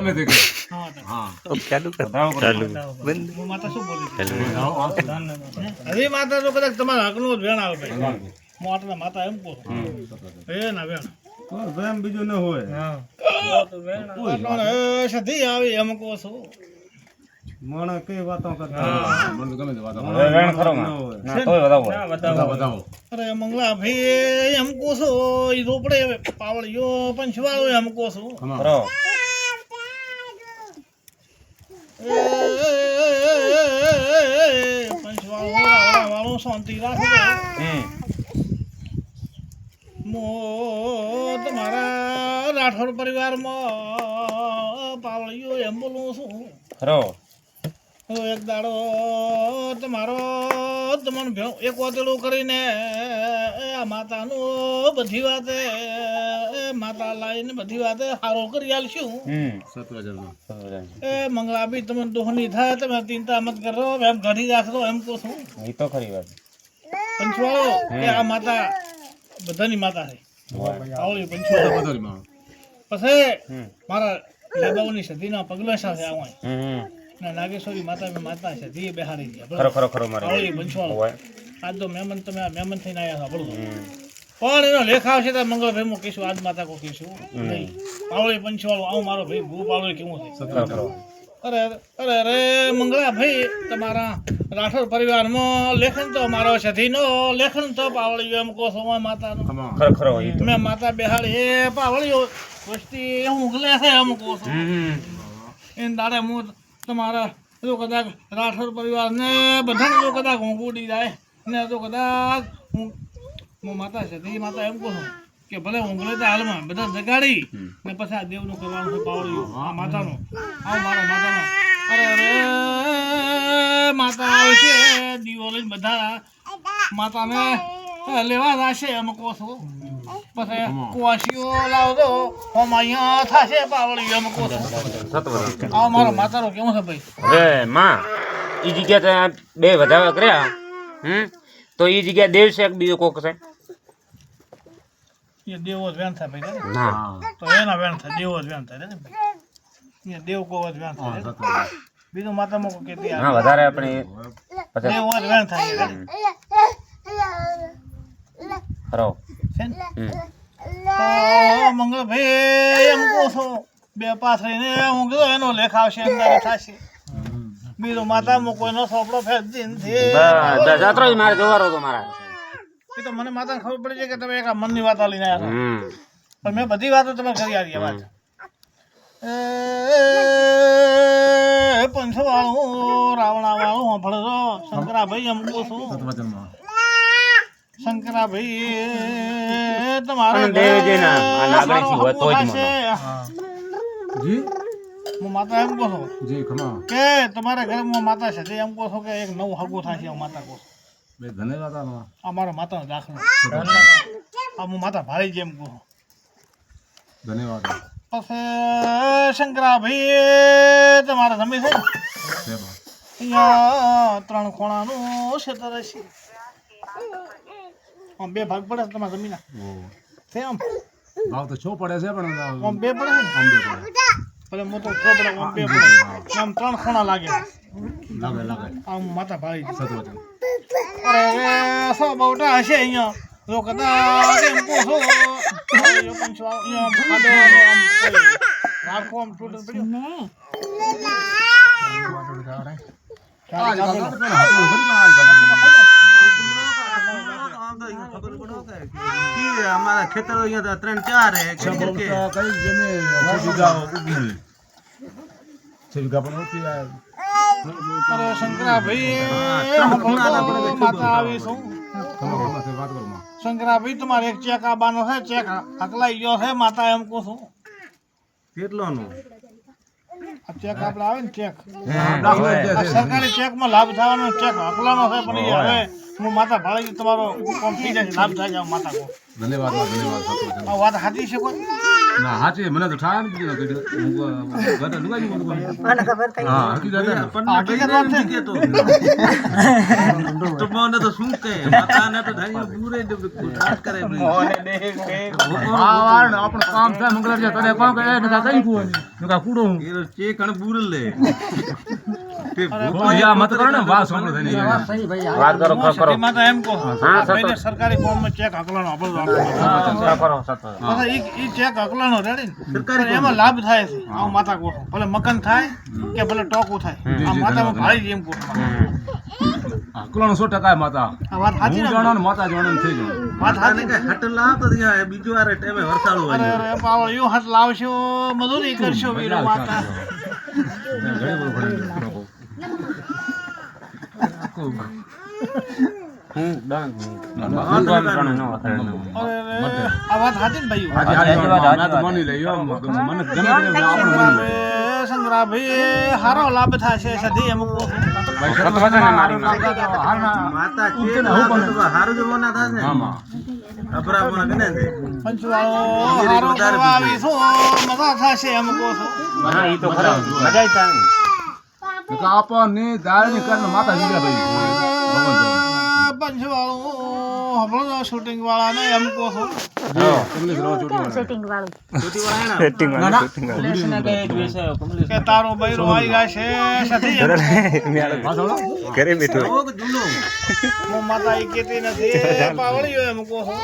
ગમે તે કરે. હા ચાલુ કર ચાલુ બંધ હું માતા શું બોલી ચાલુ હવે માતા તો કદાચ તમારા હકનું જ વેણ આવે ભાઈ હું આટલા માતા એમ કહું એ ના વેણ વેમ બીજું ન હોય. સધી આવી એમ કહું છું મને કઈ વાતો કરતા મને તો ગમે તે વાતો કરે. વેણ ખરો માં ના તોય બતાવો. અરે મંગલા ભાઈ એમ કહું છું એ રોપડે પાવળિયો પંચવાળો એમ કહું છું ખરો પંચવાળો વાળો શાંતિ રાખો મો તમારા રાઠોડ પરિવારમાં પાવળિયો એમ બોલું છું ખરો એક દાડો તમારો તમને એક વાતેડું કરીને આ માતાનું બધી વાતે માતા લાવીને બધી વાતે હારો કરી આલશું એ મંગળાબી તમે દોહની થાય તમે ચિંતા મત કરો એમ ઘડી રાખજો એમ કહું છું એ તો ખરી વાત પંચવાળો એ આ માતા બધાની માતા છે આવડી પંચવાળો પછી મારા લેબાઓની સદીના પગલા સાથે આવાય નાગેશ્વરી માતા મેં માતા છે ધીએ બેહાડી ગયા ખરો ખરો ખરો મારે આવડી પંચવાળો આજ તો મહેમાન તમે આ મહેમાન થઈને આવ્યા છો બોલો પણ એનો લેખ આવશે તો મંગળભાઈ હું કહીશું આજ માતા કો કહીશું નહીં આવડી પંચવાળો આવું મારો ભાઈ ભૂ પાવળો કેવું છે ખરો ખરો અરે અરે અરે મંગળા ભાઈ તમારા રાઠોડ પરિવારમાં લેખન તો મારો સધીનો લેખન તો પાવળિયો એમ કહો છો માતાનો ખરો ખરો એ તો મેં માતા બેહાડી એ પાવળિયો વસ્તી હું ગલે છે એમ કહો છો એને દાડે હું તમારા જો કદાચ રાઠોડ પરિવારને બધાને જો કદાચ હું ઉડી જાય ને જો કદાચ હું માતા સધી માતા એમ કહું છું કે ભલે ઊંઘલે તો હાલમાં બધા જગાડી ને પછી આ દેવનું કરવાનું છે પાવળિયું આ માતાનું આવ મારો માતાનો અરે અરે માતા આવશે દીવો લઈને બધા માતાને લેવા જશે એમ કહો છું પછી કુવાસીઓ લાવજો હોમ અહીંયા થશે પાવળિયું એમ કહો છું આવ મારો માતાનો કેવું છે ભાઈ હવે માં એ જગ્યા બે વધાવા કર્યા તો એ જગ્યા દેવ છે કે બીજો કોક છે એ દેવો જ વેણ થાય ભાઈ ના તો એના વેણ થાય દેવો જ વેણ થાય ને ભાઈ એ દેવ કો જ વેણ થાય બીજું માતા મોકો કે હા વધારે આપણે પછી દેવો જ વેણ થાય ખરો છે ને તો મંગળભાઈ એમ કહું છું બે પાસ રહીને હું કીધું એનો લેખ આવશે અંદર થશે બીજું માતા મૂકો એનો સોપડો ફેર દીન જાત્રો મારે જોવાનો તો મારા એ તો મને માતાને ખબર પડી છે કે તમે એક આ મનની વાતો લઈને આવ્યા છો પણ મેં બધી વાતો તમે કરી આવી વાત એ પંચવાળું રાવણા વાળું હોંભળો છો શંકરાભાઈ એમ કહું છું શંકરાભાઈ તમારે હું માતા એમ કહું છું કે તમારા ઘરે હું માતા છે એમ કહું છું કે એક નવું હગું થશે હું માતા કહું છું આ મારો માતાનો દાખલો આ હું માતા ભાળી જેમ કહું ધન્યવાદ. પછી શંકરાભાઈ તમારા જમી છે ને અહીંયા 3 ખૂણાનું ક્ષેત્ર છે આમ 2 ભાગ પડે તમારા જમીના છે આમ ભાવ તો છો પડે છે પણ આમ 2 પડે ને આમ બે પડે. ભલે મોટો છો પડે આમ 2 પડે આમ 3 ખૂણા લાગે લાગે આમ માતા ભાળી છે સતવચન. અરે સો બહુટા હશે અહીંયા જો કદાચ એમ કહો છો રાખો આમ તૂટે પડ્યો અમારા ખેતરો અહીંયા 3-4 હે કઈ જમે 6 વીઘા પણ હોતી આ અરે શંકરાભાઈ માતા આવી છું વાત કરું માં. શંકરાભાઈ તમારે એક ચેક આવવાનો છે ચેક હકલાઈ ગયો છે માતા એમ કહું છું કેટલોનું આ ચેક આપણે આવે ને ચેક દાખલો જ આ છે. સરકારી ચેકમાં લાભ થવાનો ચેક હકલાનો છે પણ એ હવે હું માતા ભાળી તમારો કોમ થઈ જાય લાભ થાય છે માતા કો ધન્યવાદ. આ વાત સાચી છે કોઈ ના હાચે મને તો ઠાર નથી દીધો ગટર લુગાઈ ગયું હા હકીકત તો મને તો શું કહે માતાને તો ધાઈ દૂરે વાત કરે આપણું કામ થાય મંગળવાર છે તને કામ કરે નકા કઈ નકા કૂડો હું એ ચે કણ બૂરલ લે તે યા મત કરો ને વાત સાંભળો થઈને વાત કરો કરો સિટીમાં તો એમ કહો હા, ભાઈને સરકારી ફોર્મમાં ચેક હકલાનો આપણો કરો સતો પાછા ઈ ચેક હકલાનો રેડી ને પણ એમાં લાભ થાય છે આવું માતા કહો ભલે મકાન થાય કે ભલે ટોકું થાય આ માતામાં ભાળી જેમ કહો અકલાનો 100% માતા આ વાત સાચી હું ને જાણો ને માતા જાણો ને થઈ જાય વાત માતાને સાચી કે હટ લાવ તો ત્યાં બીજો વાર ટાઈમે વરસાડો અરે હોય અરે પાવળ યું હાથ લાવશો મજૂરી કરશો વીરો માતા અરે આ વાત સાચી ને ભાઈઓ માની લઈ મને ગમે તે આપણે સંગ્રાભાઈ હારો લાભ થશે સધી અમુક માતા ચે હારું જો ના થાશે આમાં અપરા પણ કને દે પંચવાળો હારો કરવા આવીશું મજા થશે અમુક હા ઈ તો ખરા મજા થાય આપણને દાળની કરીને માતા જીવ્યા ભાઈ ભગવાન તો પંચવાળો હમણાં શૂટિંગ વાળા ને એમ કહો છો કે તારો બૈરો આવી ગયા છે સધી એમ ઘરે બેઠો ઓ જૂનો હું માતા ઈ કહેતી નથી પાવળીઓ એમ કહો છો